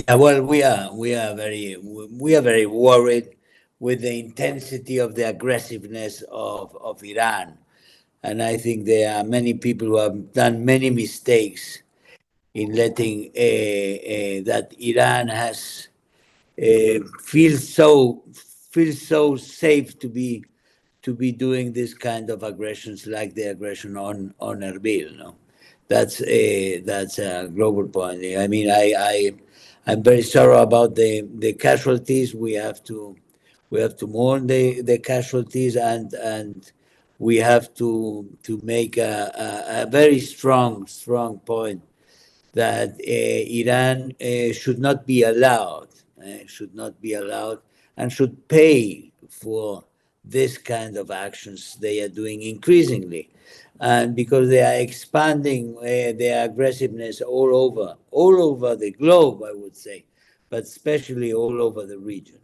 Yeah, well, we are very worried with the intensity of the aggressiveness of Iran, and I think there are many people who have done many mistakes in letting that Iran has feels so safe to be doing this kind of aggressions like the aggression on Erbil. No, that's a global point. I mean, I'm very sorry about the casualties. We have to mourn the casualties, and we have to make a very strong point that Iran should not be allowed, and should pay for this kind of actions they are doing increasingly, and because they are expanding their aggressiveness all over the globe, I would say, but especially all over the region.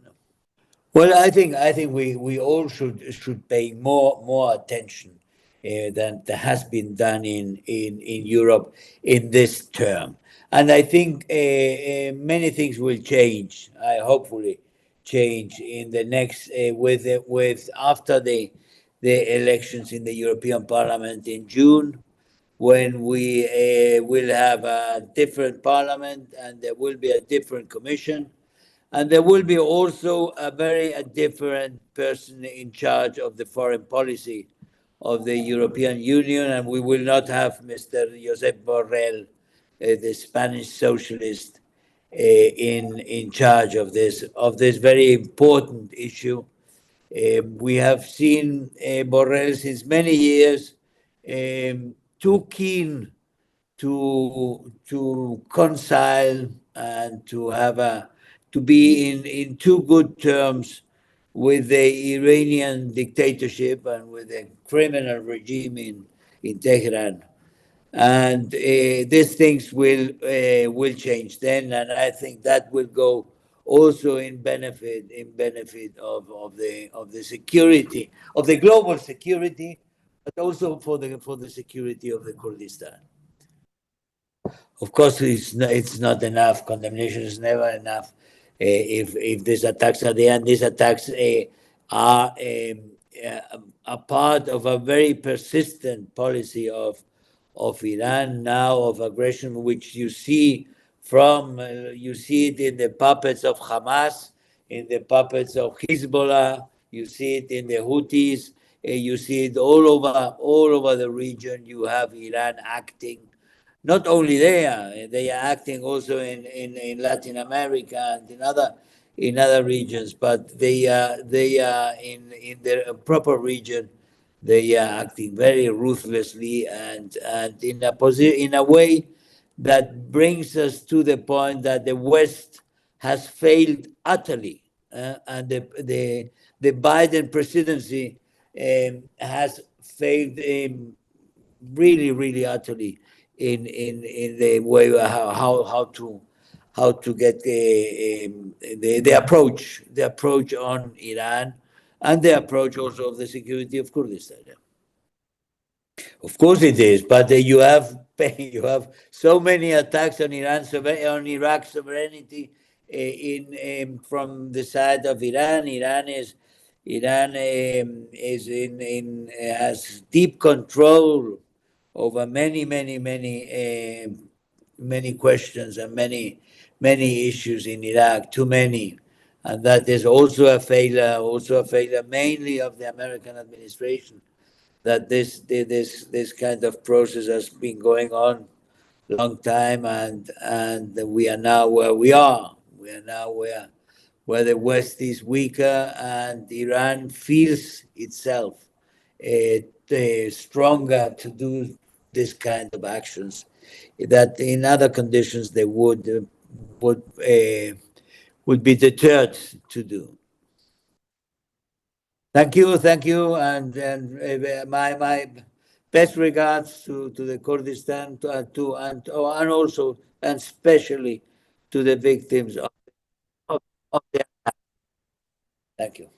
Well, I think we all should pay more attention than that has been done in Europe in this term, and I think many things will change. I hopefully change in the next with after the elections in the European Parliament in June, when we will have a different parliament and there will be a different commission, and there will be also a different person in charge of the foreign policy of the European Union, and we will not have Mr. Josep Borrell, the Spanish socialist, in charge of this very important issue. We have seen Borrell since many years too keen to reconcile and to be in too good terms with the Iranian dictatorship and with the criminal regime in Tehran. And these things will change then, and I think that will go also in benefit of the security of the global security, but also for the security of the Kurdistan. Of course, it's not enough. Condemnation is never enough. If these attacks are there, and these attacks are a part of a very persistent policy of Iran now, of aggression, which you see it in the puppets of Hamas, in the puppets of Hezbollah, you see it in the Houthis, you see it all over the region. You have Iran acting not only there, they are acting also in Latin America and in other regions, but they are in their proper region. They are acting very ruthlessly, and in a way that brings us to the point that the West has failed utterly, and the Biden presidency has failed really utterly in the way how to get the approach on Iran, and the approach also of the security of Kurdistan. Of course it is, but you have so many attacks on on Iraq's sovereignty from the side of Iran. Iran is has deep control over many questions and many issues in Iraq, too many, and that is also a failure mainly of the American administration, that this kind of process has been going on long time, and we are now where we are. We are now where the West is weaker, and Iran feels itself stronger to do this kind of actions that in other conditions they would be deterred to do. Thank you, and my best regards to the Kurdistan, and also and especially to the victims of the. Thank you.